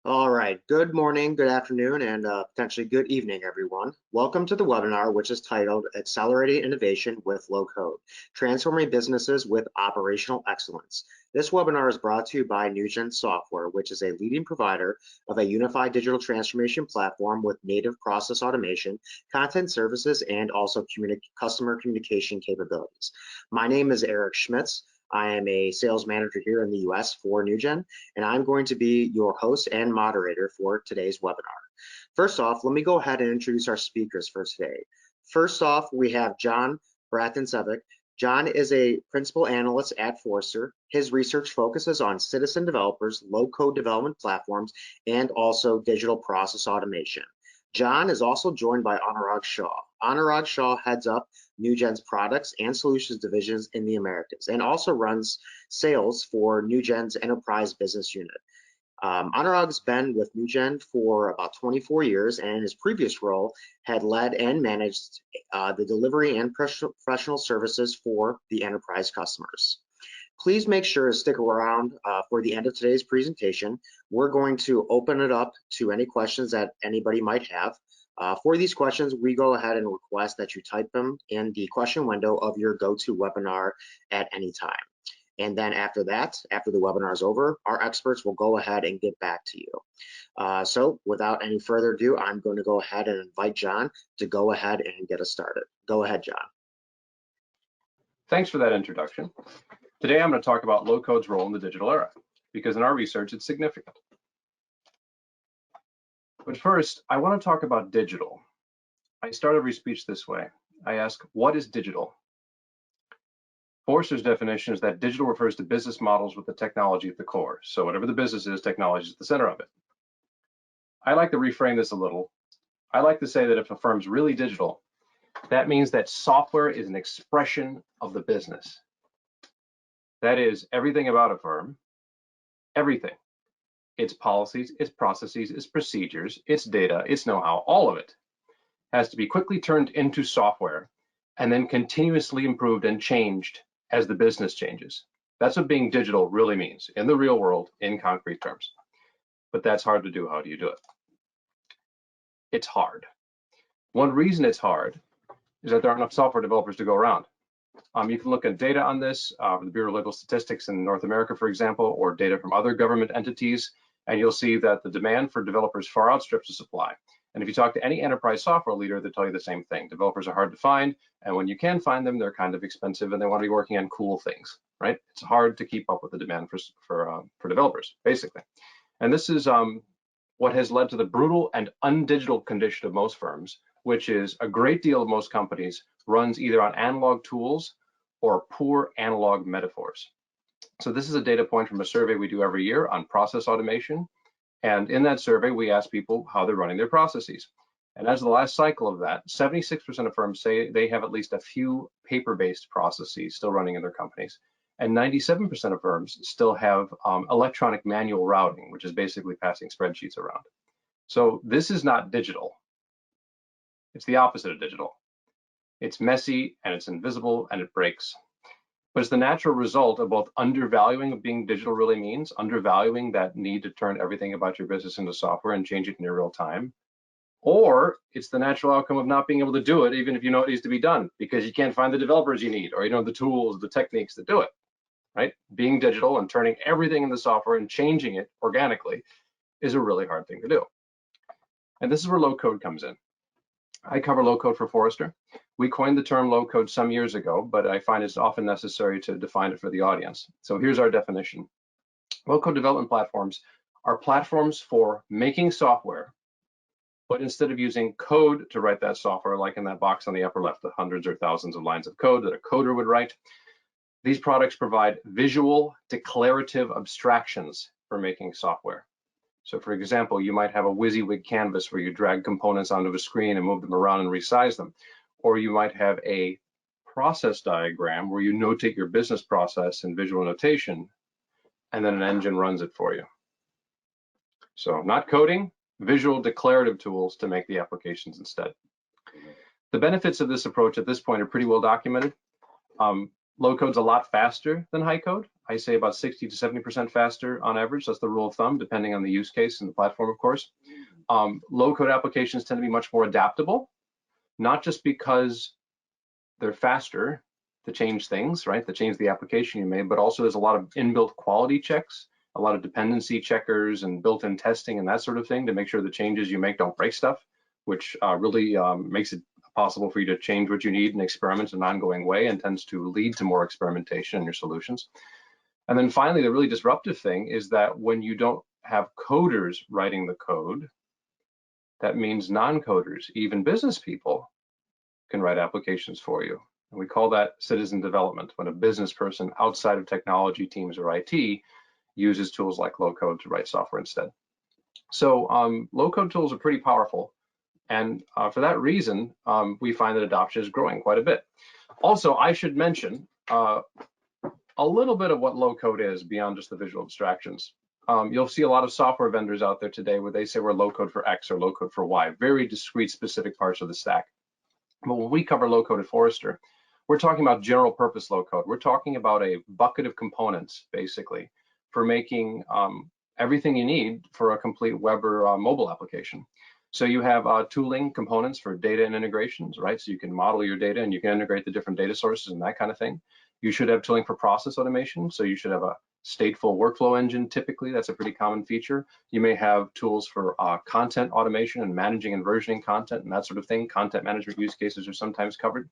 All right, good morning, good afternoon, and potentially good evening, everyone. Welcome to the webinar, which is titled Accelerating Innovation with Low Code, Transforming Businesses with Operational Excellence. This webinar is brought to you by NewGen Software, which is a leading provider of a unified digital transformation platform with native process automation, content services, and also customer communication capabilities. My name is Eric Schmitz. I am a sales manager here in the US for NewGen, and I'm going to be your host and moderator for today's webinar. First off, let me go ahead and introduce our speakers for today. First off, we have John Bratincevic. John is a principal analyst at Forrester. His research focuses on citizen developers, low-code development platforms, and also digital process automation. John is also joined by Anurag Shah. Anurag Shah heads up NewGen's products and solutions divisions in the Americas and also runs sales for NewGen's enterprise business unit. Anurag's been with NewGen for about 24 years, and in his previous role had led and managed the delivery and professional services for the enterprise customers. Please make sure to stick around for the end of today's presentation. We're going to open it up to any questions that anybody might have. For these questions, we go ahead and request that you type them in the question window of your GoToWebinar at any time. And then after that, after the webinar is over, our experts will go ahead and get back to you. So without any further ado, I'm going to go ahead and invite John to go ahead and get us started. Go ahead, John. Thanks for that introduction. Today, I'm going to talk about low-code's role in the digital era, because in our research, it's significant. But first, I want to talk about digital. I start every speech this way. I ask, what is digital? Forrester's definition is that digital refers to business models with the technology at the core. So whatever the business is, technology is at the center of it. I like to reframe this a little. I like to say that if a firm's really digital, that means that software is an expression of the business. That is everything about a firm, everything. Its policies, its processes, its procedures, its data, its know-how, all of it has to be quickly turned into software and then continuously improved and changed as the business changes. That's what being digital really means in the real world in concrete terms. But that's hard to do. How do you do it? It's hard. One reason it's hard is that there aren't enough software developers to go around. You can look at data on this, the Bureau of Legal Statistics in North America, for example, or data from other government entities, and you'll see that the demand for developers far outstrips the supply. And if you talk to any enterprise software leader, they'll tell you the same thing. Developers are hard to find, and when you can find them, they're kind of expensive, and they want to be working on cool things, right? It's hard to keep up with the demand for developers, basically. And this is what has led to the brutal and undigital condition of most firms, which is a great deal of most companies runs either on analog tools or poor analog metaphors. So this is a data point from a survey we do every year on process automation. And in that survey, we ask people how they're running their processes. And as of the last cycle of that, 76% of firms say they have at least a few paper-based processes still running in their companies. And 97% of firms still have electronic manual routing, which is basically passing spreadsheets around. So this is not digital. It's the opposite of digital. It's messy and it's invisible and it breaks. But it's the natural result of both undervaluing what being digital really means, undervaluing that need to turn everything about your business into software and change it in real time, or it's the natural outcome of not being able to do it even if you know it needs to be done because you can't find the developers you need or you know the tools, the techniques to do it, right? Being digital and turning everything into software and changing it organically is a really hard thing to do. And this is where low code comes in. I cover low code for Forrester. We coined the term low code some years ago, but I find it's often necessary to define it for the audience. So here's our definition. Low code development platforms are platforms for making software, but instead of using code to write that software, like in that box on the upper left, the hundreds or thousands of lines of code that a coder would write, these products provide visual declarative abstractions for making software. So for example, you might have a WYSIWYG canvas where you drag components onto a screen and move them around and resize them. Or you might have a process diagram where you notate your business process in visual notation, and then an engine runs it for you. So not coding, visual declarative tools to make the applications instead. The benefits of this approach at this point are pretty well documented. Low code's a lot faster than high code. I say about 60 to 70% faster on average. That's the rule of thumb, depending on the use case and the platform, of course. Low code applications tend to be much more adaptable, not just because they're faster to change things, right? To change the application you made, but also there's a lot of inbuilt quality checks, a lot of dependency checkers and built-in testing and that sort of thing to make sure the changes you make don't break stuff, which really makes it possible for you to change what you need and experiment in an ongoing way and tends to lead to more experimentation in your solutions. And then finally, the really disruptive thing is that when you don't have coders writing the code, that means non-coders, even business people, can write applications for you. And we call that citizen development, when a business person outside of technology teams or IT uses tools like low code to write software instead. So low code tools are pretty powerful. And for that reason, we find that adoption is growing quite a bit. Also, I should mention a little bit of what low code is beyond just the visual abstractions. You'll see a lot of software vendors out there today where they say we're low code for X or low code for Y, very discrete, specific parts of the stack. But when we cover low code at Forrester, we're talking about general purpose low code. We're talking about a bucket of components, basically, for making everything you need for a complete web or mobile application. So you have tooling components for data and integrations, right? So you can model your data and you can integrate the different data sources and that kind of thing. You should have tooling for process automation. So you should have a stateful workflow engine. Typically, that's a pretty common feature. You may have tools for content automation and managing and versioning content and that sort of thing. Content management use cases are sometimes covered.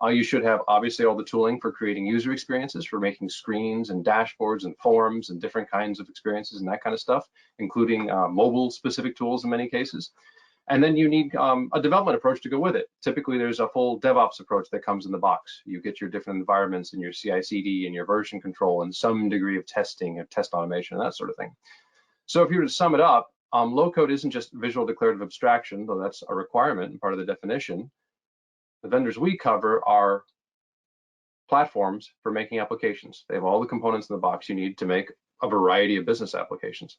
You should have obviously all the tooling for creating user experiences, for making screens and dashboards and forms and different kinds of experiences and that kind of stuff, including mobile specific tools in many cases. And then you need a development approach to go with it. Typically, there's a full DevOps approach that comes in the box. You get your different environments and your CI/CD and your version control and some degree of testing and test automation and that sort of thing. So if you were to sum it up, low code isn't just visual declarative abstraction, though that's a requirement and part of the definition. The vendors we cover are platforms for making applications. They have all the components in the box you need to make a variety of business applications.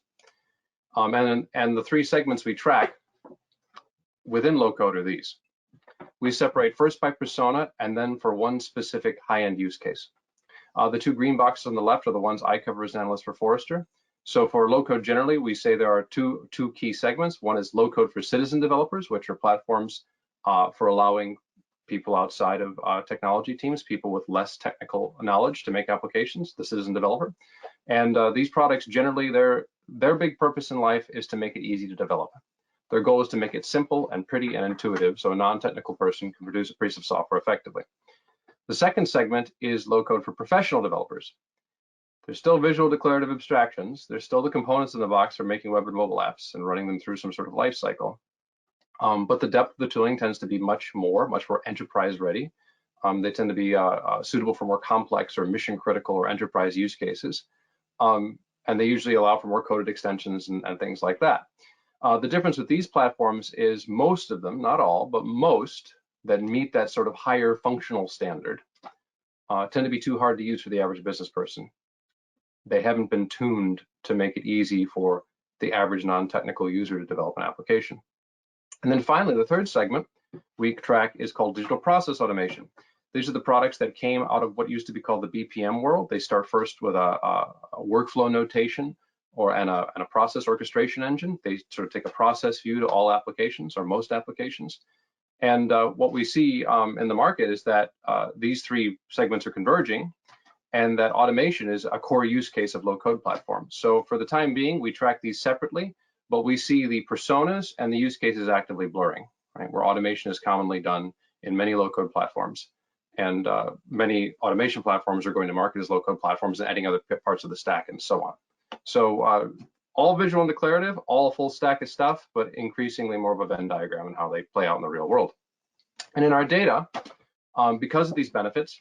And the three segments we track within low code are these. We separate first by persona and then for one specific high-end use case. The two green boxes on the left are the ones I cover as an analyst for Forrester. So for low code generally, we say there are two key segments. One is low code for citizen developers, which are platforms for allowing people outside of technology teams, people with less technical knowledge to make applications, the citizen developer. And these products generally, their big purpose in life is to make it easy to develop. Their goal is to make it simple and pretty and intuitive so a non-technical person can produce a piece of software effectively. The second segment is low code for professional developers. There's still visual declarative abstractions. There's still the components in the box for making web and mobile apps and running them through some sort of life cycle. But the depth of the tooling tends to be much more enterprise ready. They tend to be suitable for more complex or mission critical or enterprise use cases. And they usually allow for more coded extensions and things like that. The difference with these platforms is most of them, not all, but most that meet that sort of higher functional standard tend to be too hard to use for the average business person. They haven't been tuned to make it easy for the average non-technical user to develop an application. And then finally, the third segment we track is called digital process automation. These are the products that came out of what used to be called the BPM world. They start first with a workflow notation and a process orchestration engine. They sort of take a process view to all applications or most applications. And what we see in the market is that these three segments are converging and that automation is a core use case of low code platforms. So for the time being, we track these separately, but we see the personas and the use cases actively blurring, right? Where automation is commonly done in many low code platforms. And many automation platforms are going to market as low code platforms and adding other parts of the stack and so on. So all visual and declarative, all a full stack of stuff, but increasingly more of a Venn diagram and how they play out in the real world. And in our data, because of these benefits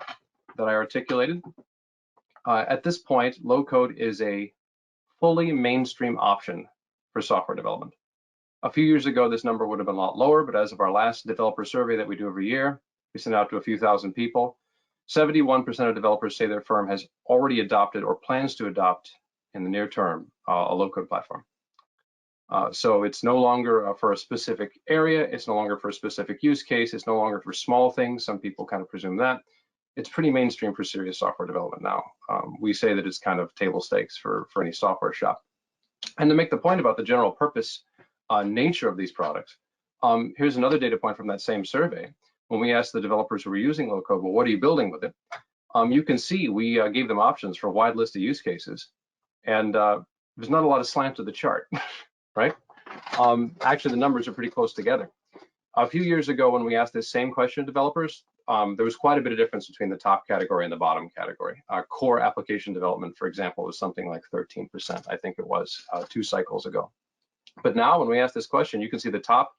that I articulated, at this point, low code is a fully mainstream option for software development. A few years ago, this number would have been a lot lower, but as of our last developer survey that we do every year, we send out to a few thousand people, 71% of developers say their firm has already adopted or plans to adopt in the near term a low code platform. So it's no longer for a specific area, it's no longer for a specific use case, it's no longer for small things, some people kind of presume that. it's pretty mainstream for serious software development now. We say that it's kind of table stakes for any software shop. And to make the point about the general purpose nature of these products, here's another data point from that same survey. When we asked the developers who were using low code, well, what are you building with it? You can see we gave them options for a wide list of use cases, and there's not a lot of slant to the chart, right? Actually, the numbers are pretty close together. A few years ago, when we asked this same question to developers, there was quite a bit of difference between the top category and the bottom category. Core application development, for example, was something like 13%, I think it was 2 cycles ago. But now, when we ask this question, you can see the top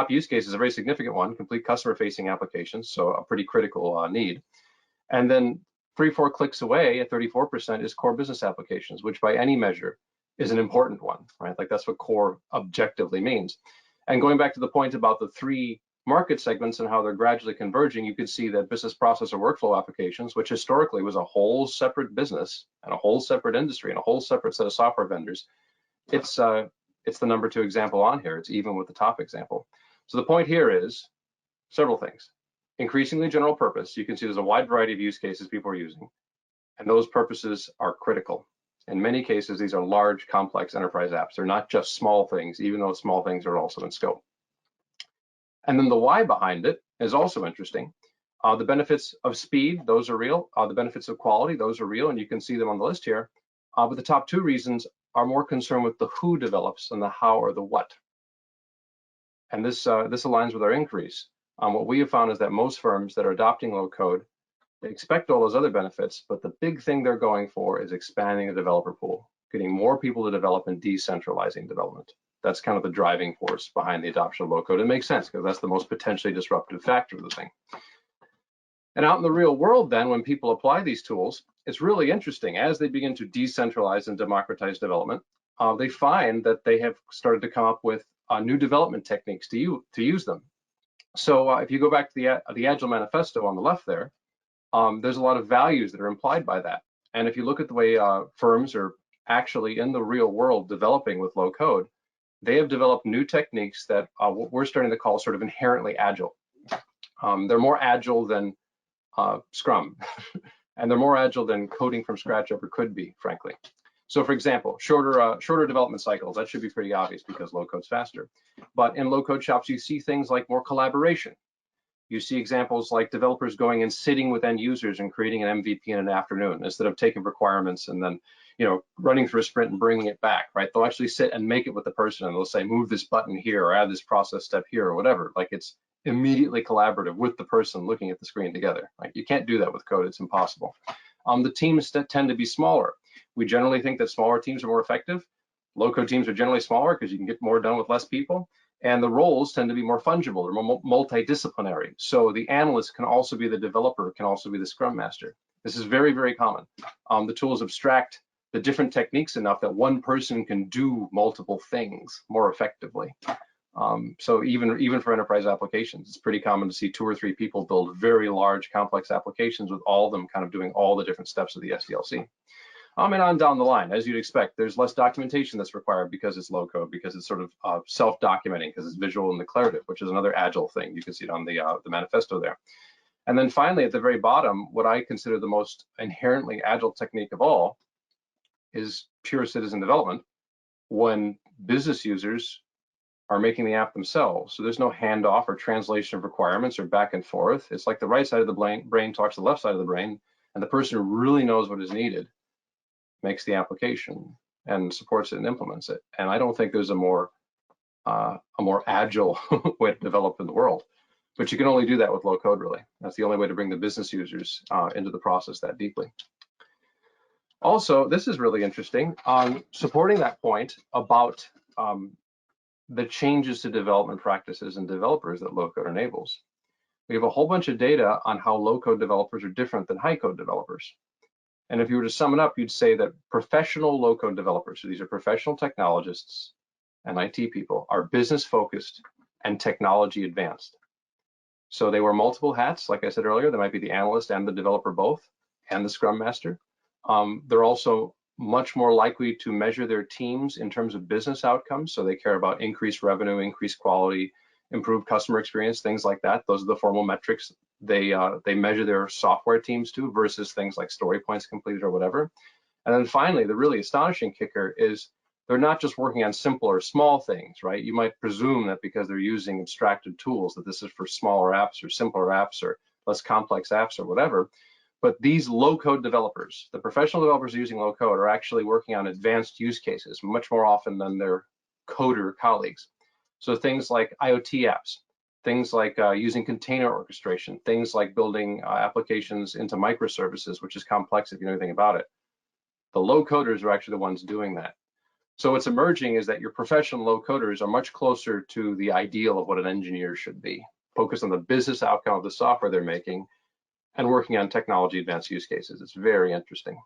use case is a very significant one, complete customer-facing applications, so a pretty critical need. And then 3-4 clicks away at 34% is core business applications, which by any measure is an important one, right? Like that's what core objectively means. And going back to the point about the 3 market segments and how they're gradually converging, you can see that business process or workflow applications, which historically was a whole separate business and a whole separate industry and a whole separate set of software vendors, it's the number 2 example on here. It's even with the top example. So the point here is several things. Increasingly general purpose. You can see there's a wide variety of use cases people are using, and those purposes are critical. In many cases, these are large, complex enterprise apps. They're not just small things, even though small things are also in scope. And then the why behind it is also interesting. The benefits of speed, those are real. The benefits of quality, those are real, and you can see them on the list here. But the top 2 reasons are more concerned with the who develops than the how or the what. And this aligns with our increase. What we have found is that most firms that are adopting low code, they expect all those other benefits, but the big thing they're going for is expanding the developer pool, getting more people to develop and decentralizing development. That's kind of the driving force behind the adoption of low code. It makes sense because that's the most potentially disruptive factor of the thing. And out in the real world then, when people apply these tools, it's really interesting. As they begin to decentralize and democratize development, they find that they have started to come up with new development techniques to use them. So if you go back to the Agile Manifesto on the left there, there's a lot of values that are implied by that. And if you look at the way firms are actually in the real world developing with low code, they have developed new techniques that what we're starting to call sort of inherently agile. They're more agile than Scrum, and they're more agile than coding from scratch ever could be, frankly. So for example, shorter development cycles, that should be pretty obvious because low code's faster. But in low code shops, you see things like more collaboration. You see examples like developers going and sitting with end users and creating an MVP in an afternoon instead of taking requirements and then running through a sprint and bringing it back, right? They'll actually sit and make it with the person, and they'll say, move this button here or add this process step here or whatever. Like it's immediately collaborative with the person looking at the screen together. Like you can't do that with code, it's impossible. The teams tend to be smaller. We generally think that smaller teams are more effective. Low code teams are generally smaller because you can get more done with less people. And the roles tend to be more fungible or more multidisciplinary. So the analyst can also be the developer, can also be the scrum master. This is very, very common. The tools abstract the different techniques enough that one person can do multiple things more effectively. So even for enterprise applications, it's pretty common to see 2 or 3 people build very large, complex applications with all of them kind of doing all the different steps of the SDLC. And on down the line, as you'd expect, there's less documentation that's required because it's low code, because it's sort of self-documenting, because it's visual and declarative, which is another agile thing. You can see it on the manifesto there. And then finally, at the very bottom, what I consider the most inherently agile technique of all is pure citizen development when business users are making the app themselves. So there's no handoff or translation of requirements or back and forth. It's like the right side of the brain talks to the left side of the brain, and the person who really knows what is needed makes the application and supports it and implements it. And I don't think there's a more agile way to develop in the world. But you can only do that with low code, really. That's the only way to bring the business users into the process that deeply. Also, this is really interesting, supporting that point about the changes to development practices and developers that low code enables. We have a whole bunch of data on how low code developers are different than high code developers. And if you were to sum it up, you'd say that professional low code developers, so these are professional technologists and IT people, are business focused and technology advanced. So they wear multiple hats. Like I said earlier, they might be the analyst and the developer both, and the scrum master. They're also much more likely to measure their teams in terms of business outcomes. So they care about increased revenue, increased quality, improved customer experience, things like that. Those are the formal metrics they measure their software teams to versus things like story points completed or whatever. And then finally, the really astonishing kicker is they're not just working on simple or small things, right? You might presume that because they're using abstracted tools that this is for smaller apps or simpler apps or less complex apps or whatever. But these low-code developers, the professional developers using low-code, are actually working on advanced use cases much more often than their coder colleagues. So things like IoT apps, things like using container orchestration, things like building applications into microservices, which is complex if you know anything about it. The low coders are actually the ones doing that. So what's emerging is that your professional low coders are much closer to the ideal of what an engineer should be, focused on the business outcome of the software they're making and working on technology advanced use cases. It's very interesting.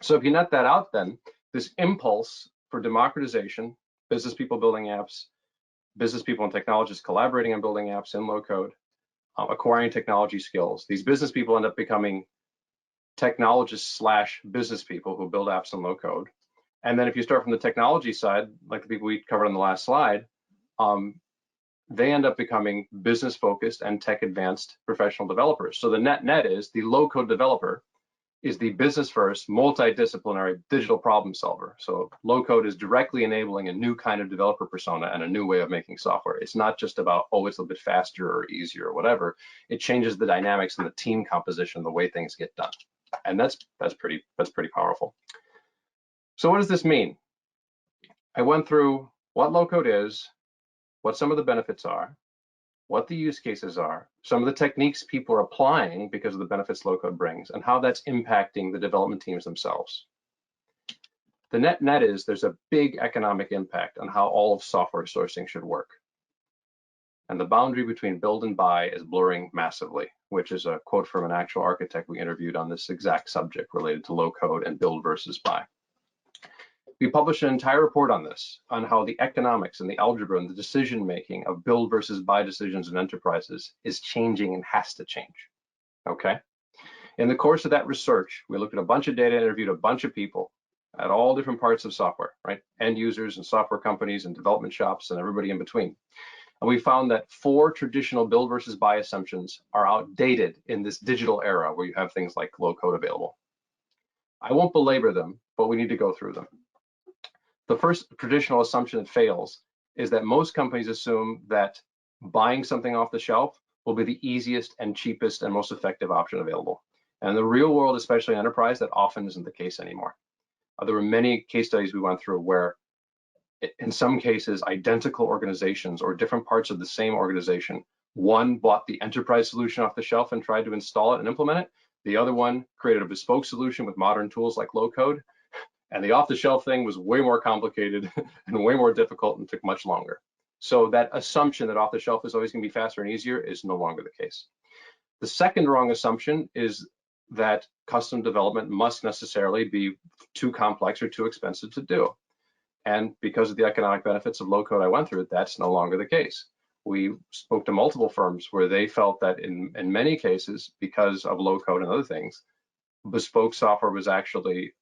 So if you net that out, then this impulse for democratization, business people building apps, business people and technologists collaborating on building apps in low code, acquiring technology skills. These business people end up becoming technologists / business people who build apps in low code. And then if you start from the technology side, like the people we covered on the last slide, they end up becoming business focused and tech advanced professional developers. So the net is the low code developer is the business first, multidisciplinary digital problem solver. So low code is directly enabling a new kind of developer persona and a new way of making software. It's not just about, oh, it's a little bit faster or easier or whatever. It changes the dynamics and the team composition, the way things get done. And that's pretty powerful. So what does this mean? I went through what low code is, what some of the benefits are, what the use cases are, some of the techniques people are applying because of the benefits low code brings, and how that's impacting the development teams themselves. The net is there's a big economic impact on how all of software sourcing should work. And the boundary between build and buy is blurring massively, which is a quote from an actual architect we interviewed on this exact subject related to low code and build versus buy. We published an entire report on this, on how the economics and the algebra and the decision making of build versus buy decisions in enterprises is changing and has to change. Okay. In the course of that research, we looked at a bunch of data, interviewed a bunch of people at all different parts of software, right? End users and software companies and development shops and everybody in between. And we found that 4 traditional build versus buy assumptions are outdated in this digital era where you have things like low code available. I won't belabor them, but we need to go through them. The first traditional assumption that fails is that most companies assume that buying something off the shelf will be the easiest and cheapest and most effective option available. And in the real world, especially enterprise, that often isn't the case anymore. There were many case studies we went through where, in some cases, identical organizations or different parts of the same organization, one bought the enterprise solution off the shelf and tried to install it and implement it. The other one created a bespoke solution with modern tools like low code. And the off-the-shelf thing was way more complicated and way more difficult and took much longer. So that assumption that off-the-shelf is always going to be faster and easier is no longer the case. The second wrong assumption is that custom development must necessarily be too complex or too expensive to do. And because of the economic benefits of low code I went through, that's no longer the case. We spoke to multiple firms where they felt that in many cases, because of low code and other things, bespoke software was actually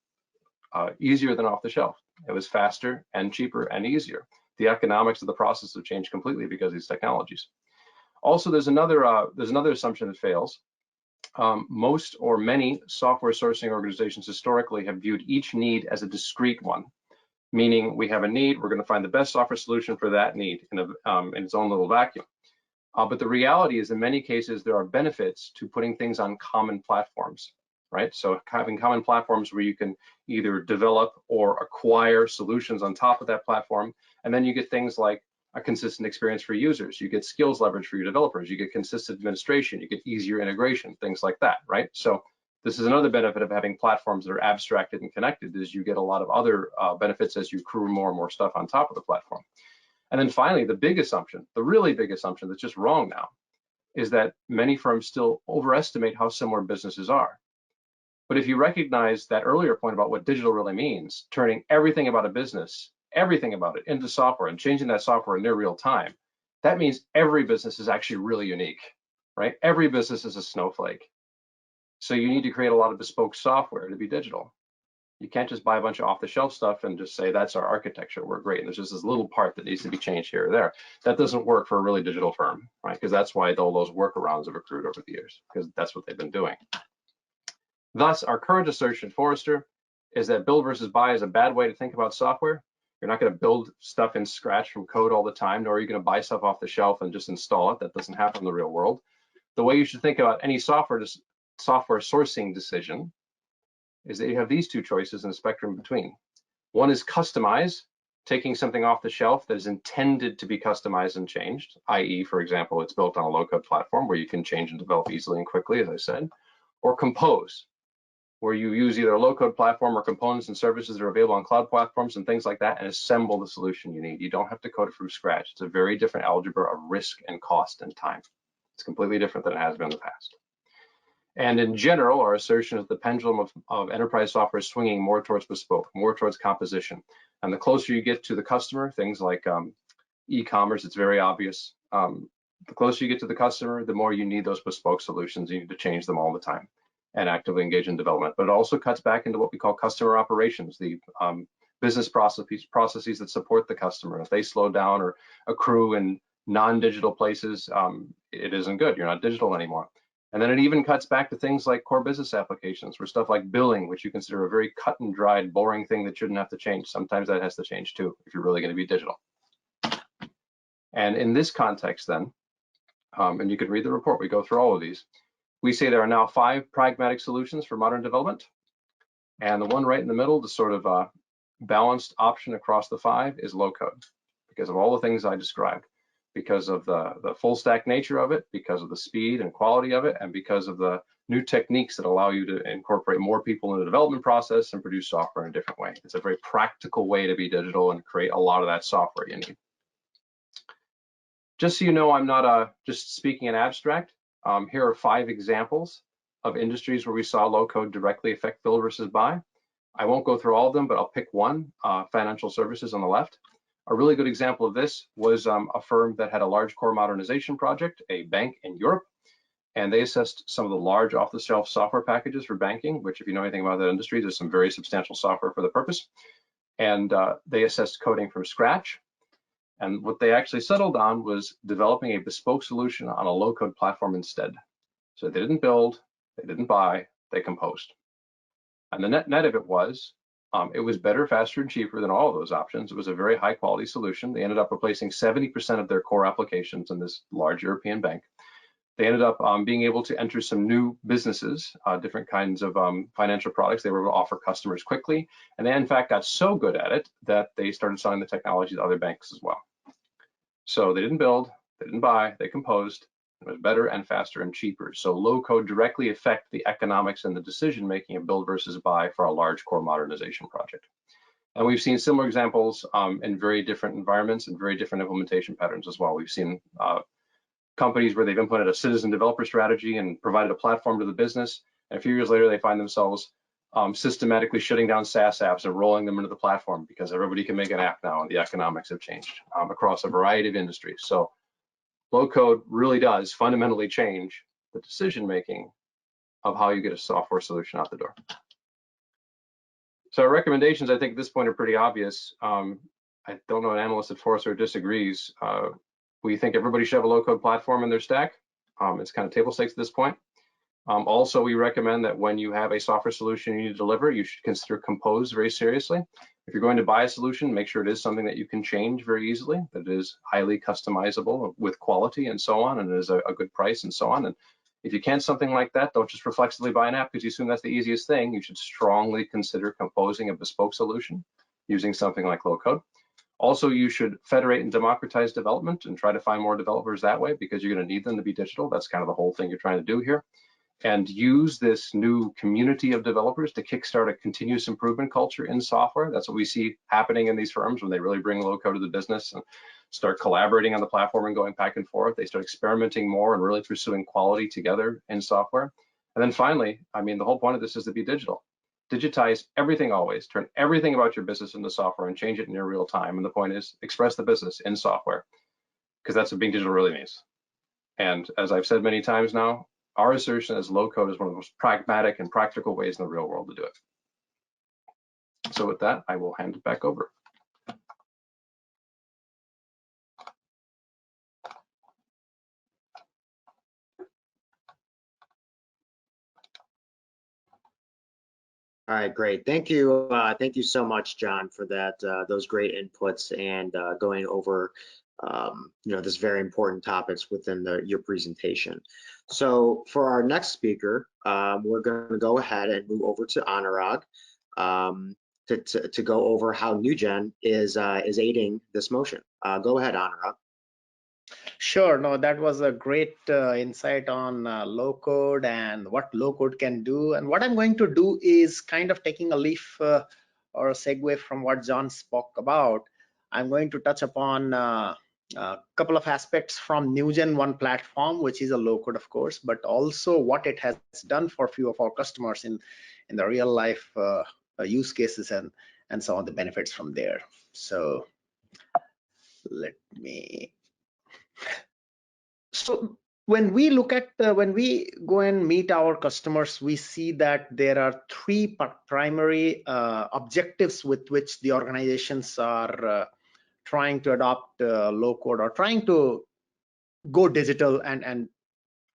easier than off the shelf. It was faster and cheaper and easier. The economics of the process have changed completely because of these technologies. Also, there's another assumption that fails. Most or many software sourcing organizations historically have viewed each need as a discrete one, meaning we have a need, we're going to find the best software solution for that need in its own little vacuum. But the reality is, in many cases, there are benefits to putting things on common platforms, right? So having common platforms where you can either develop or acquire solutions on top of that platform, and then you get things like a consistent experience for users, you get skills leverage for your developers, you get consistent administration, you get easier integration, things like that, right? So this is another benefit of having platforms that are abstracted and connected, is you get a lot of other benefits as you accrue more and more stuff on top of the platform. And then finally, the big assumption, the really big assumption that's just wrong now, is that many firms still overestimate how similar businesses are. But if you recognize that earlier point about what digital really means, turning everything about a business, everything about it into software and changing that software in near real time, that means every business is actually really unique, right? Every business is a snowflake. So you need to create a lot of bespoke software to be digital. You can't just buy a bunch of off-the-shelf stuff and just say, that's our architecture, we're great. And there's just this little part that needs to be changed here or there. That doesn't work for a really digital firm, right? Because that's why all those workarounds have accrued over the years, because that's what they've been doing. Thus, our current assertion at Forrester is that build versus buy is a bad way to think about software. You're not going to build stuff in scratch from code all the time, nor are you going to buy stuff off the shelf and just install it. That doesn't happen in the real world. The way you should think about any software sourcing decision is that you have these two choices in a spectrum between. One is customize, taking something off the shelf that is intended to be customized and changed, i.e., for example, it's built on a low-code platform where you can change and develop easily and quickly, as I said, or compose, where you use either a low-code platform or components and services that are available on cloud platforms and things like that, and assemble the solution you need. You don't have to code it from scratch. It's a very different algebra of risk and cost and time. It's completely different than it has been in the past. And in general, our assertion is the pendulum of enterprise software is swinging more towards bespoke, more towards composition. And the closer you get to the customer, things like e-commerce, it's very obvious. The closer you get to the customer, the more you need those bespoke solutions. You need to change them all the time and actively engage in development. But it also cuts back into what we call customer operations, the business processes that support the customer. If they slow down or accrue in non-digital places, it isn't good. You're not digital anymore. And then it even cuts back to things like core business applications, where stuff like billing, which you consider a very cut and dried, boring thing that shouldn't have to change. Sometimes that has to change too, if you're really going to be digital. And in this context then, and you can read the report, we go through all of these, we say there are now 5 pragmatic solutions for modern development. And the one right in the middle, the sort of balanced option across the 5, is low code, because of all the things I described. Because of the full stack nature of it, because of the speed and quality of it, and because of the new techniques that allow you to incorporate more people in the development process and produce software in a different way. It's a very practical way to be digital and create a lot of that software you need. Just so you know, I'm not just speaking in abstract. Here are 5 examples of industries where we saw low code directly affect build versus buy. I won't go through all of them, but I'll pick one, financial services on the left. A really good example of this was a firm that had a large core modernization project, a bank in Europe, and they assessed some of the large off-the-shelf software packages for banking, which if you know anything about that industry, there's some very substantial software for the purpose. And they assessed coding from scratch. And what they actually settled on was developing a bespoke solution on a low-code platform instead. So they didn't build, they didn't buy, they composed. And the net of it was better, faster, and cheaper than all of those options. It was a very high quality solution. They ended up replacing 70% of their core applications in this large European bank. They ended up being able to enter some new businesses, different kinds of financial products they were able to offer customers quickly. And they in fact got so good at it that they started selling the technology to other banks as well. So they didn't build, they didn't buy, they composed. It was better and faster and cheaper. So low code directly affect the economics and the decision making of build versus buy for a large core modernization project. And we've seen similar examples in very different environments and very different implementation patterns as well. We've seen companies where they've implemented a citizen developer strategy and provided a platform to the business. And a few years later, they find themselves systematically shutting down SaaS apps and rolling them into the platform because everybody can make an app now and the economics have changed across a variety of industries. So low code really does fundamentally change the decision making of how you get a software solution out the door. So our recommendations, I think at this point, are pretty obvious. I don't know an analyst at Forrester disagrees. We think everybody should have a low code platform in their stack. It's kind of table stakes at this point. Also, we recommend that when you have a software solution you need to deliver, you should consider compose very seriously. If you're going to buy a solution, make sure it is something that you can change very easily, that it is highly customizable with quality and so on, and it is a good price and so on. And if you can't something like that, don't just reflexively buy an app because you assume that's the easiest thing. You should strongly consider composing a bespoke solution using something like low code. Also, you should federate and democratize development and try to find more developers that way because you're going to need them to be digital. That's kind of the whole thing you're trying to do here. And use this new community of developers to kickstart a continuous improvement culture in software. That's what we see happening in these firms when they really bring low code to the business and start collaborating on the platform and going back and forth. They start experimenting more and really pursuing quality together in software. And then finally, I mean, the whole point of this is to be digital. Digitize everything always, turn everything about your business into software and change it in near real time. And the point is express the business in software because that's what being digital really means. And as I've said many times now, our assertion is low code is one of the most pragmatic and practical ways in the real world to do it. So with that, I will hand it back over. All right, great. Thank you. Thank you so much, John, for that. Those great inputs and going over, this very important topics within your presentation. So for our next speaker, we're going to go ahead and move over to Anurag to go over how NewGen is aiding this motion. Go ahead, Anurag. Sure. No, that was a great insight on low code and what low code can do. And what I'm going to do is kind of taking a leaf or a segue from what John spoke about. I'm going to touch upon a couple of aspects from NewGen 1 platform, which is a low code, of course, but also what it has done for a few of our customers in the real life use cases and some of the benefits from there. So let me. So when we look at when we go and meet our customers, we see that there are three primary objectives with which the organizations are trying to adopt low code or trying to go digital and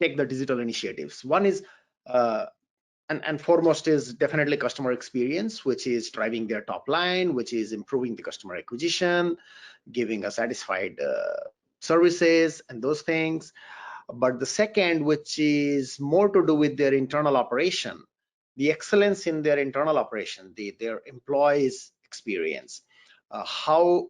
take the digital initiatives. One is and foremost is definitely customer experience, which is driving their top line, which is improving the customer acquisition, giving a satisfied services and those things. But the second, which is more to do with their internal operation, the excellence in their internal operation, their employees' experience, how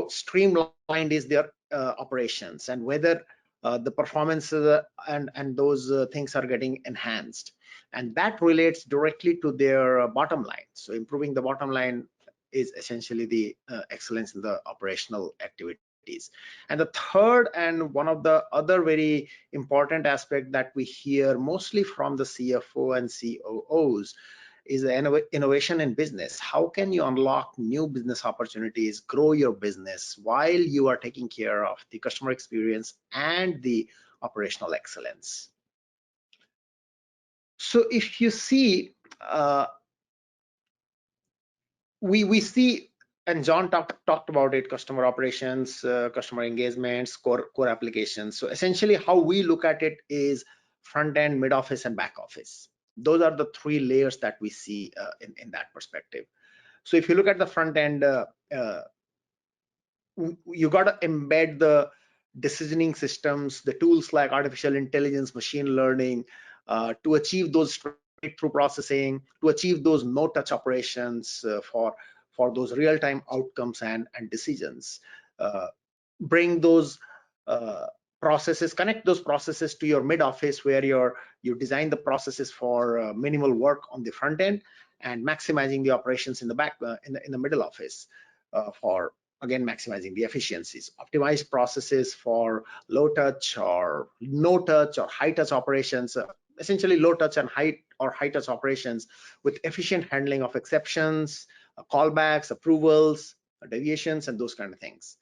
streamlined is their operations, and whether the performance and those things are getting enhanced. And that relates directly to their bottom line. So improving the bottom line is essentially the excellence in the operational activities. And the third, and one of the other very important aspect that we hear mostly from the CFO and COOs is the innovation in business. How can you unlock new business opportunities, grow your business while you are taking care of the customer experience and the operational excellence? So if you see, we see, and John talked about it, customer operations, customer engagements, core applications. So essentially how we look at it is front end, mid office, and back office. Those are the three layers that we see in that perspective. So if you look at the front end, you got to embed the decisioning systems, the tools like artificial intelligence, machine learning, to achieve those straight-through processing, to achieve those no-touch operations for those real-time outcomes and decisions. Bring those processes, connect those processes to your mid-office, where you design the processes for minimal work on the front end and maximizing the operations in the back, in the middle office for, again, maximizing the efficiencies. Optimize processes for low touch or no touch or high touch operations, essentially low touch and high touch operations with efficient handling of exceptions, callbacks, approvals, deviations, and those kind of things.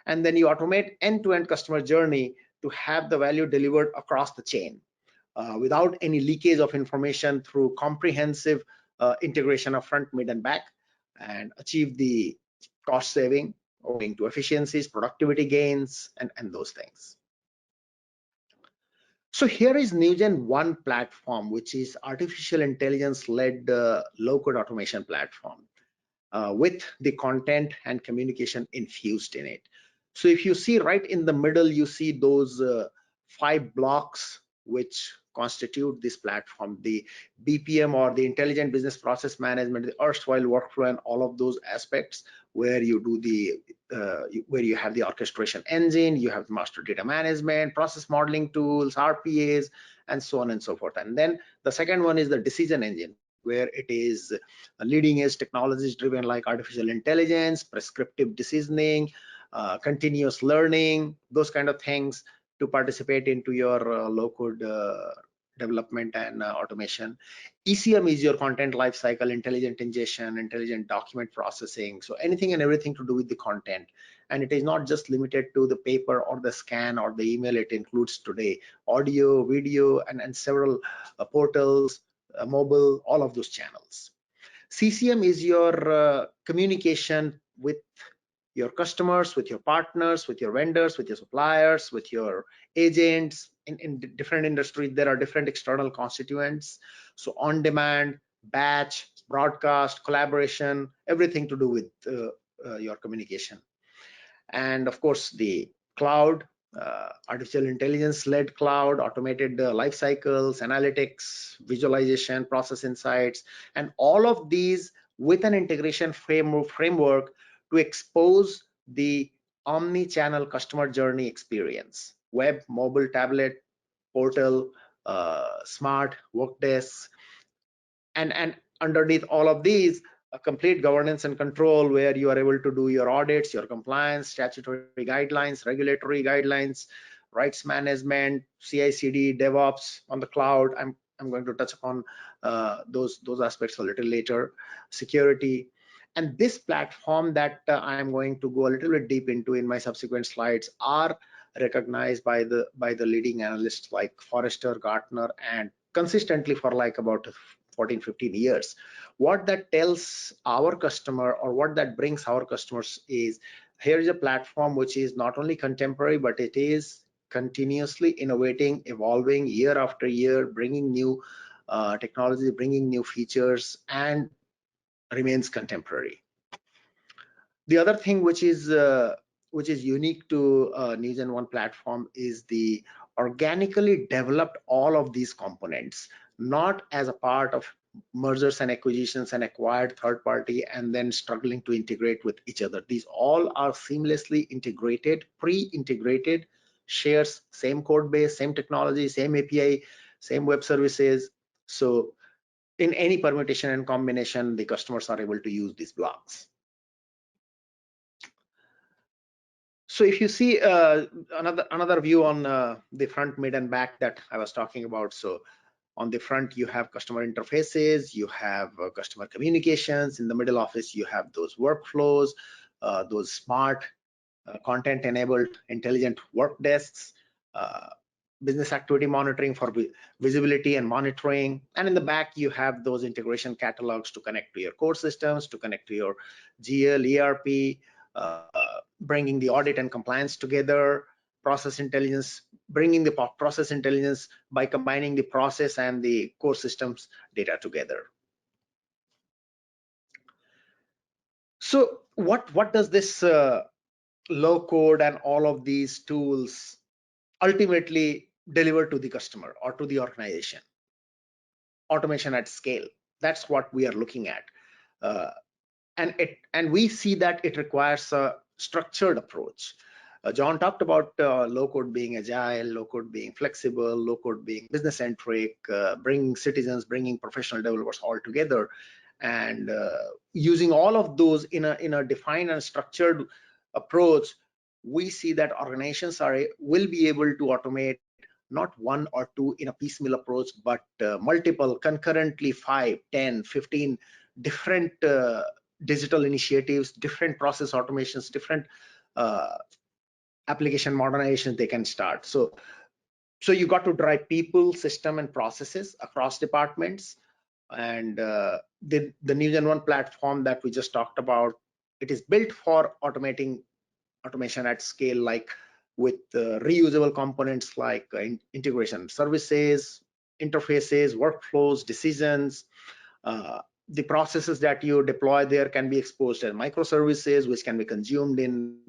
And then you automate end-to-end customer journey to have the value delivered across the chain without any leakage of information, through comprehensive integration of front, mid, and back, and achieve the cost saving owing to efficiencies, productivity gains, and those things. So here is NewGen 1 platform, which is artificial intelligence-led low-code automation platform with the content and communication infused in it. So if you see right in the middle, you see those 5 blocks which constitute this platform: the BPM, or the intelligent business process management, the erstwhile workflow, and all of those aspects where you do the where you have the orchestration engine, you have the master data management, process modeling tools, RPAs, and so on and so forth. And then the second one is the decision engine, where it is leading edge technologies driven like artificial intelligence, prescriptive decisioning, continuous learning, those kind of things to participate into your low code development and automation. ECM is your content lifecycle, intelligent ingestion, intelligent document processing, so anything and everything to do with the content. And it is not just limited to the paper or the scan or the email. It includes today audio, video, and several portals, mobile, all of those channels. CCM is your communication with your customers, with your partners, with your vendors, with your suppliers, with your agents. In different industries, there are different external constituents. So on demand, batch, broadcast, collaboration, everything to do with your communication. And of course, the cloud, artificial intelligence led cloud, automated life cycles, analytics, visualization, process insights, and all of these with an integration framework to expose the omni-channel customer journey experience: web, mobile, tablet, portal, smart, work desks, and underneath all of these, a complete governance and control where you are able to do your audits, your compliance, statutory guidelines, regulatory guidelines, rights management, CI/CD, DevOps on the cloud. I'm going to touch upon those aspects a little later. Security. And this platform that I am going to go a little bit deep into in my subsequent slides are recognized by the leading analysts like Forrester, Gartner, and consistently for like about 14-15 years. What that tells our customer, or what that brings our customers, is here is a platform which is not only contemporary, but it is continuously innovating, evolving year after year, bringing new technology, bringing new features, and remains contemporary. The other thing which is unique to NewgenONE One platform is the organically developed all of these components, not as a part of mergers and acquisitions and acquired third party and then struggling to integrate with each other. These all are seamlessly integrated, pre-integrated, shares same code base, same technology, same API, same web services. So in any permutation and combination, the customers are able to use these blocks. So if you see another view on the front, mid, and back that I was talking about. So on the front, you have customer interfaces, you have customer communications. In the middle office, you have those workflows, those smart content-enabled intelligent work desks, business activity monitoring for visibility and monitoring. And in the back, you have those integration catalogs to connect to your core systems, to connect to your GL, ERP, bringing the audit and compliance together, process intelligence, bringing the process intelligence by combining the process and the core systems data together. So what does this low code and all of these tools ultimately deliver to the customer or to the organization? Automation at scale. That's what we are looking at. And we see that it requires a structured approach. John talked about low code being agile, low code being flexible, low code being business centric, bringing citizens, bringing professional developers all together, and using all of those in a defined and structured approach. We see that organizations will be able to automate not one or two in a piecemeal approach, but multiple, concurrently 5, 10, 15 different digital initiatives, different process automations, different application modernizations they can start. So you got to drive people, system, and processes across departments. And the NewgenONE platform that we just talked about, it is built for automation at scale, like with reusable components like integration services, interfaces, workflows, decisions. The processes that you deploy there can be exposed as microservices, which can be consumed in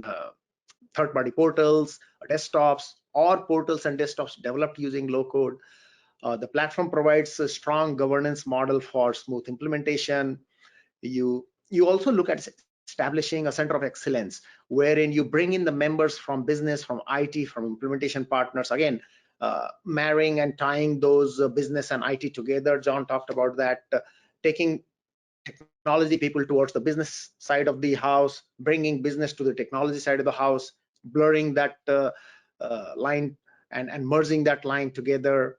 third-party portals, desktops, or portals and desktops developed using low code. The platform provides a strong governance model for smooth implementation. You also look at establishing a center of excellence, wherein you bring in the members from business, from IT, from implementation partners, again, marrying and tying those business and IT together. John talked about that, taking technology people towards the business side of the house, bringing business to the technology side of the house, blurring that line and merging that line together.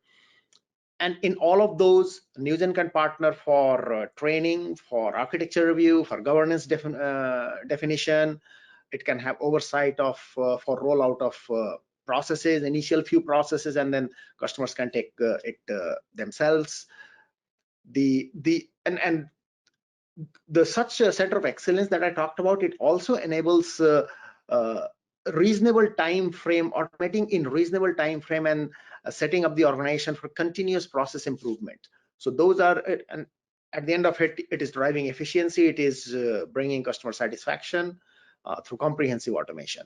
And in all of those, Newgen can partner for training, for architecture review, for governance definition. It can have oversight of for rollout of processes, initial few processes, and then customers can take it themselves. And such a center of excellence that I talked about, it also enables reasonable time frame, automating in reasonable time frame, and setting up the organization for continuous process improvement. So those are it, and at the end of it, it is driving efficiency, it is bringing customer satisfaction through comprehensive automation.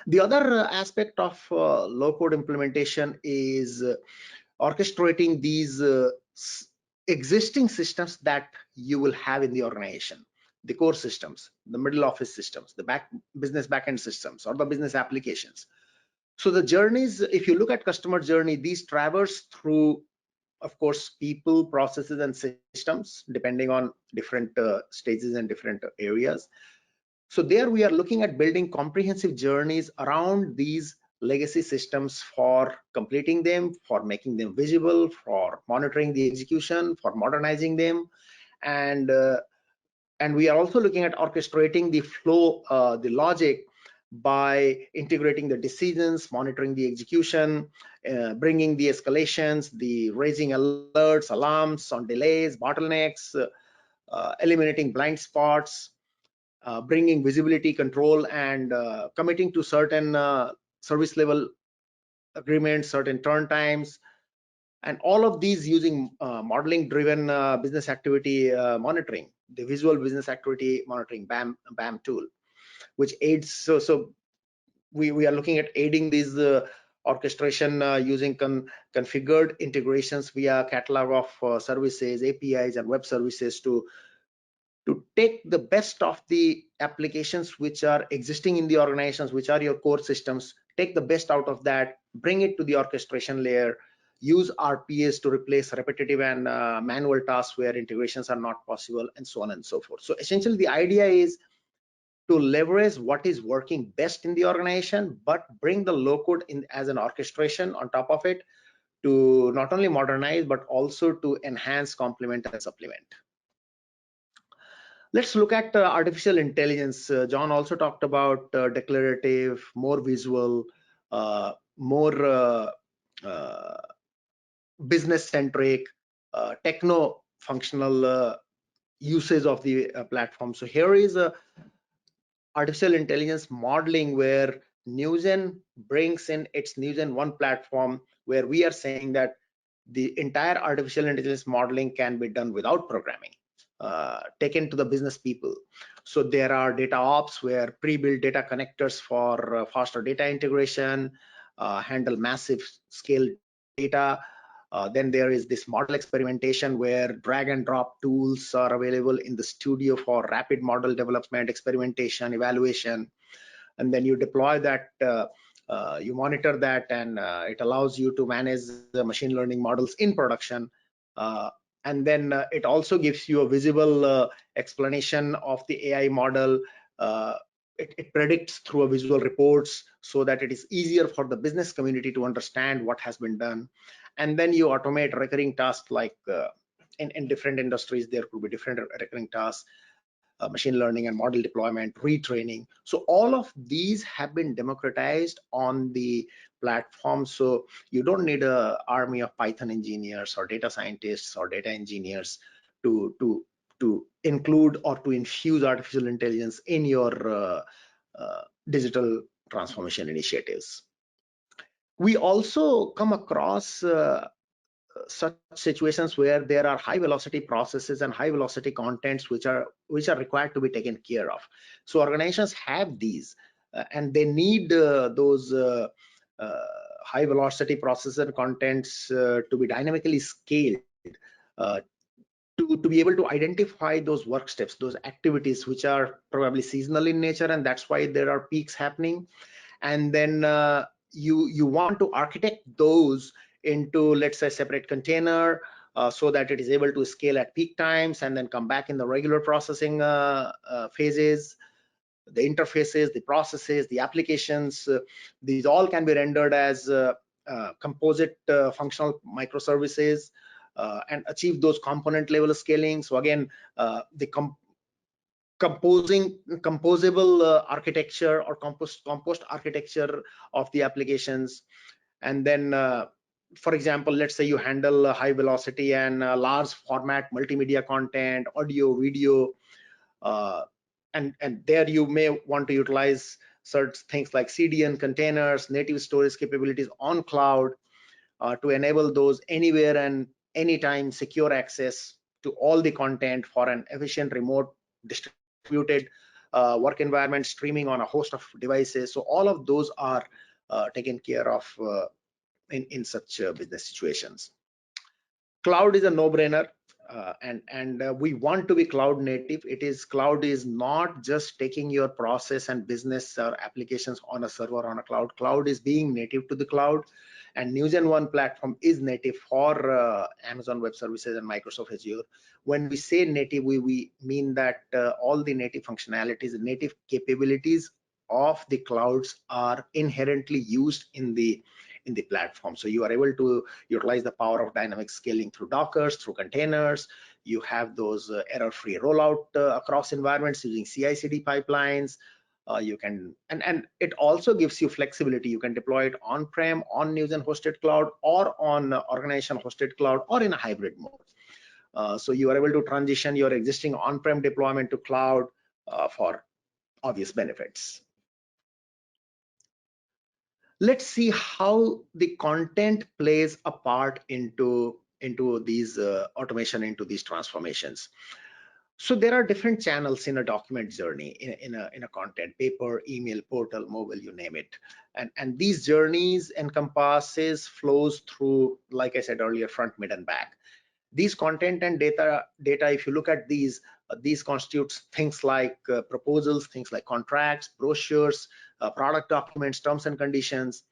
The other aspect of low-code implementation is orchestrating these existing systems that you will have in the organization, the core systems, the middle office systems, the business backend systems, or the business applications. So the journeys, if you look at customer journey, these traverse through, of course, people, processes, and systems, depending on different stages and different areas. So there we are looking at building comprehensive journeys around these legacy systems for completing them, for making them visible, for monitoring the execution, for modernizing them, and we are also looking at orchestrating the flow, the logic, by integrating the decisions, monitoring the execution, bringing the escalations, the raising alerts, alarms on delays, bottlenecks, eliminating blind spots, bringing visibility control, and committing to certain service level agreements, certain turn times, and all of these using modeling driven business activity monitoring, the visual business activity monitoring BAM tool, which aids. So we are looking at aiding these orchestration using configured integrations via catalog of services, APIs, and web services to take the best of the applications which are existing in the organizations, which are your core systems, take the best out of that, bring it to the orchestration layer, use RPAs to replace repetitive and manual tasks where integrations are not possible, and so on and so forth. So essentially the idea is to leverage what is working best in the organization, but bring the low code in as an orchestration on top of it to not only modernize, but also to enhance, complement, and supplement. Let's look at artificial intelligence. John also talked about declarative, more visual, more business-centric, techno-functional usage of the platform. So here is a artificial intelligence modeling where Newgen brings in its Newgen One platform, where we are saying that the entire artificial intelligence modeling can be done without programming, taken to the business people. So there are data ops where pre-built data connectors for faster data integration, handle massive scale data. Then there is this model experimentation where drag and drop tools are available in the studio for rapid model development, experimentation, evaluation. And then you deploy that, you monitor that, and it allows you to manage the machine learning models in production. And then it also gives you a visible explanation of the AI model. It predicts through a visual reports so that it is easier for the business community to understand what has been done. And then you automate recurring tasks, like in different industries, there could be different recurring tasks, machine learning and model deployment, retraining. So all of these have been democratized on the platform. So you don't need an army of Python engineers or data scientists or data engineers to include or to infuse artificial intelligence in your digital transformation initiatives. We also come across such situations where there are high velocity processes and high velocity contents which are required to be taken care of. So organizations have these and they need those high velocity processes and contents to be dynamically scaled to be able to identify those work steps, those activities which are probably seasonal in nature, and that's why there are peaks happening. And then you want to architect those into, let's say, separate container so that it is able to scale at peak times and then come back in the regular processing phases. The interfaces, the processes, the applications, these all can be rendered as composite functional microservices and achieve those component level scaling. So again, the composable architecture or compost architecture of the applications. And then For example, let's say you handle high velocity and large format multimedia content, audio, video, and there you may want to utilize certain things like CDN containers, native storage capabilities on cloud to enable those anywhere and anytime secure access to all the content for an efficient remote distributed work environment, streaming on a host of devices. So all of those are taken care of in such business situations. Cloud is a no-brainer, and we want to be cloud native. Cloud is not just taking your process and business or applications on a server on a cloud. Cloud is being native to the cloud, and NewgenOne platform is native for Amazon Web Services and Microsoft Azure. When we say native, we mean that all the native functionalities, the native capabilities of the clouds are inherently used in the platform. So you are able to utilize the power of dynamic scaling through Dockers, through containers. You have those error-free rollout across environments using CI/CD pipelines. You can, and it also gives you flexibility. You can deploy it on-prem, on Newgen hosted cloud, or on Origination hosted cloud, or in a hybrid mode. So you are able to transition your existing on-prem deployment to cloud for obvious benefits. Let's see how the content plays a part into these automation, into these transformations. So there are different channels in a document journey, in a content: paper, email, portal, mobile, you name it. And these journeys encompasses flows through, like I said earlier, front, mid, and back. These content and data, if you look at these constitutes things like proposals, things like contracts, brochures, product documents, terms and conditions.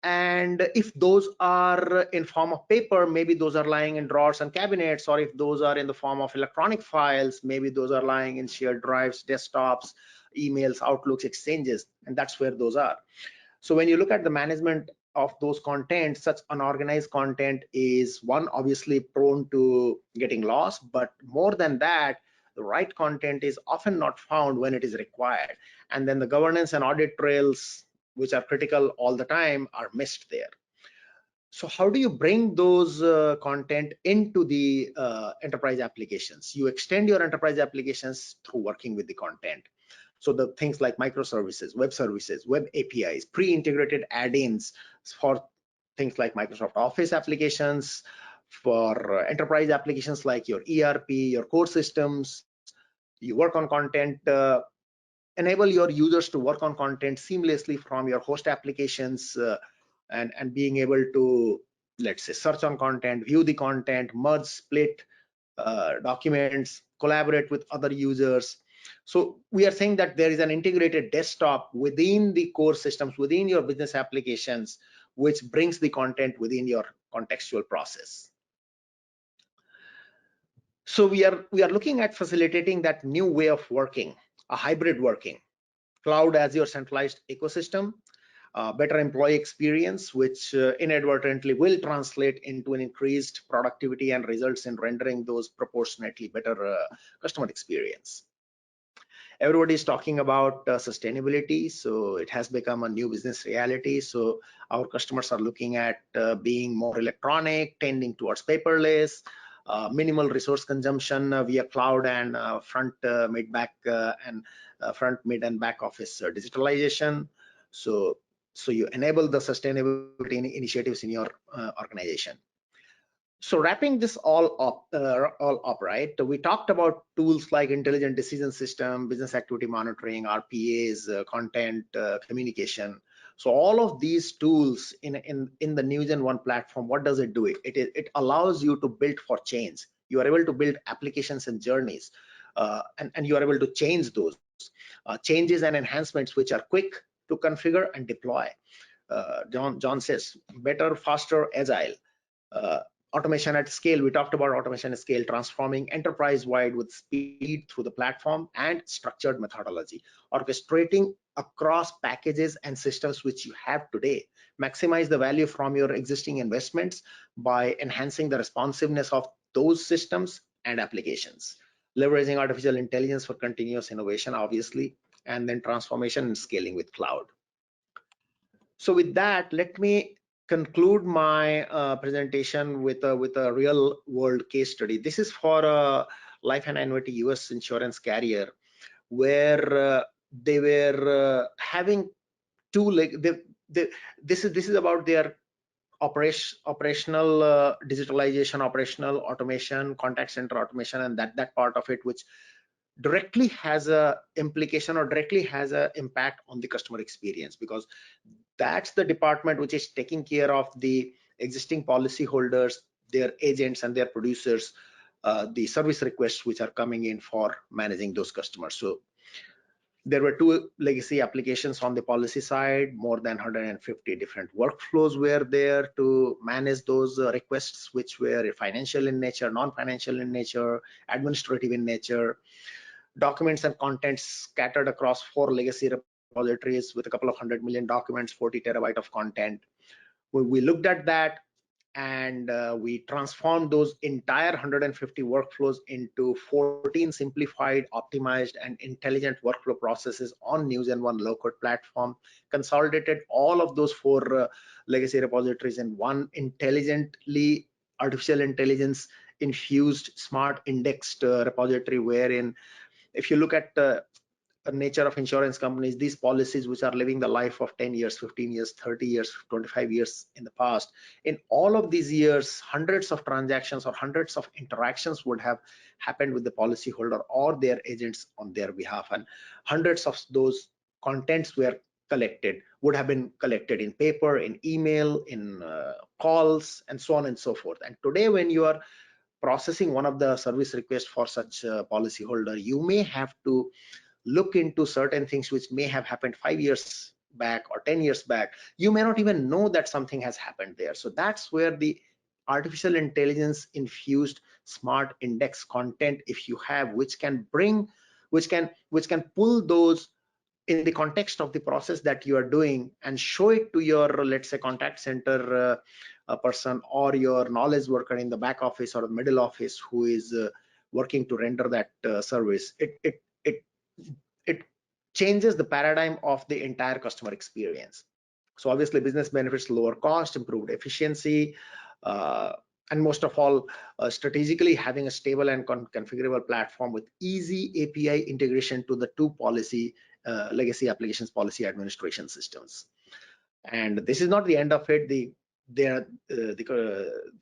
And if those are in form of paper, maybe those are lying in drawers and cabinets, or if those are in the form of electronic files, maybe those are lying in shared drives, desktops, emails, outlooks, exchanges, and that's where those are. So when you look at the management of those content, such unorganized content is one, obviously prone to getting lost, but more than that, the right content is often not found when it is required, and then the governance and audit trails, which are critical all the time, are missed there. So how do you bring those content into the enterprise applications? You extend your enterprise applications through working with the content. So the things like microservices, web APIs, pre-integrated add-ins for things like Microsoft Office applications, for enterprise applications like your ERP, your core systems. You work on content, enable your users to work on content seamlessly from your host applications, and being able to, let's say, search on content, view the content, merge, split documents, collaborate with other users. So we are saying that there is an integrated desktop within the core systems, within your business applications, which brings the content within your contextual process. So we are looking at facilitating that new way of working, a hybrid working, cloud as your centralized ecosystem, better employee experience, which inadvertently will translate into an increased productivity and results in rendering those proportionately better customer experience. Everybody is talking about sustainability, so it has become a new business reality. So our customers are looking at being more electronic, tending towards paperless, minimal resource consumption via cloud, and front, mid, and back office digitalization. So you enable the sustainability initiatives in your organization. So wrapping this all up, right? We talked about tools like intelligent decision system, business activity monitoring, RPAs, content communication. So all of these tools in the NewgenOne platform, what does it do? It allows you to build for change. You are able to build applications and journeys, and you are able to change those changes and enhancements, which are quick to configure and deploy. John says better, faster, agile. Automation at scale. We talked about automation at scale, transforming enterprise-wide with speed through the platform and structured methodology, orchestrating across packages and systems which you have today. Maximize the value from your existing investments by enhancing the responsiveness of those systems and applications, leveraging artificial intelligence for continuous innovation, obviously, and then transformation and scaling with cloud. So with that, let me conclude my presentation with a real world case study. This is for a life and annuity US insurance carrier, where they were having two, like this is about their operational digitalization, operational automation, contact center automation, and that part of it, which directly has a implication or directly has a impact on the customer experience, because that's the department which is taking care of the existing policy holders, their agents and their producers, the service requests which are coming in for managing those customers. So there were two legacy applications on the policy side. More than 150 different workflows were there to manage those requests, which were financial in nature, non-financial in nature, administrative in nature. Documents and contents scattered across 4 legacy repositories with a couple of 100 million documents, 40 terabyte of content. We looked at that, and we transformed those entire 150 workflows into 14 simplified, optimized, and intelligent workflow processes on NewsIn1 low-code platform, consolidated all of those 4 legacy repositories in one intelligently artificial intelligence infused smart indexed repository, wherein if you look at the nature of insurance companies, these policies which are living the life of 10 years, 15 years, 30 years, 25 years in the past, in all of these years, hundreds of transactions or hundreds of interactions would have happened with the policyholder or their agents on their behalf, and hundreds of those contents would have been collected in paper, in email, in calls, and so on and so forth. And today, when you are processing one of the service requests for such a policyholder, you may have to look into certain things which may have happened 5 years back or 10 years back. You may not even know that something has happened there. So that's where the artificial intelligence infused smart index content, if you have, which can pull those in the context of the process that you are doing and show it to your, let's say, contact center person or your knowledge worker in the back office or middle office who is working to render that service. It changes the paradigm of the entire customer experience. So obviously business benefits, lower cost, improved efficiency, and most of all, strategically having a stable and configurable platform with easy API integration to the 2 legacy applications policy administration systems. And this is not the end of it. The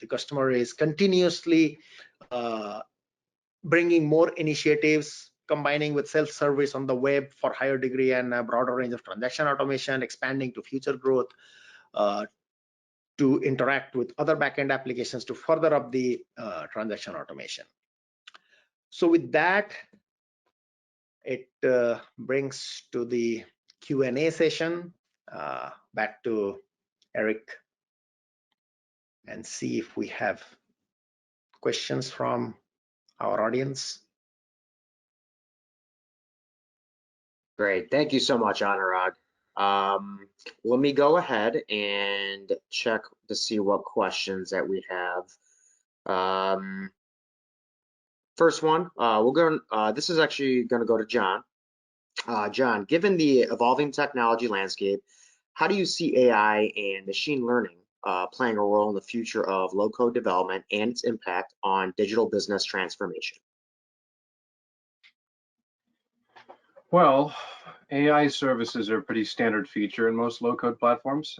customer is continuously bringing more initiatives, combining with self-service on the web for higher degree and a broader range of transaction automation, expanding to future growth, to interact with other backend applications to further up the transaction automation. So with that, it brings to the Q&A session. Back to Eric, and see if we have questions from our audience. Great. Thank you so much, Anurag. Let me go ahead and check to see what questions that we have. First one, this is actually going to go to John. John, given the evolving technology landscape, how do you see AI and machine learning playing a role in the future of low-code development and its impact on digital business transformation? Well, AI services are a pretty standard feature in most low-code platforms.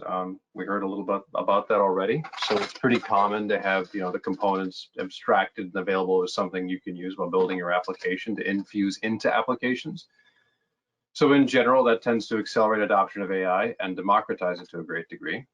We heard a little bit about that already. So it's pretty common to have, the components abstracted and available as something you can use while building your application to infuse into applications. So in general, that tends to accelerate adoption of AI and democratize it to a great degree.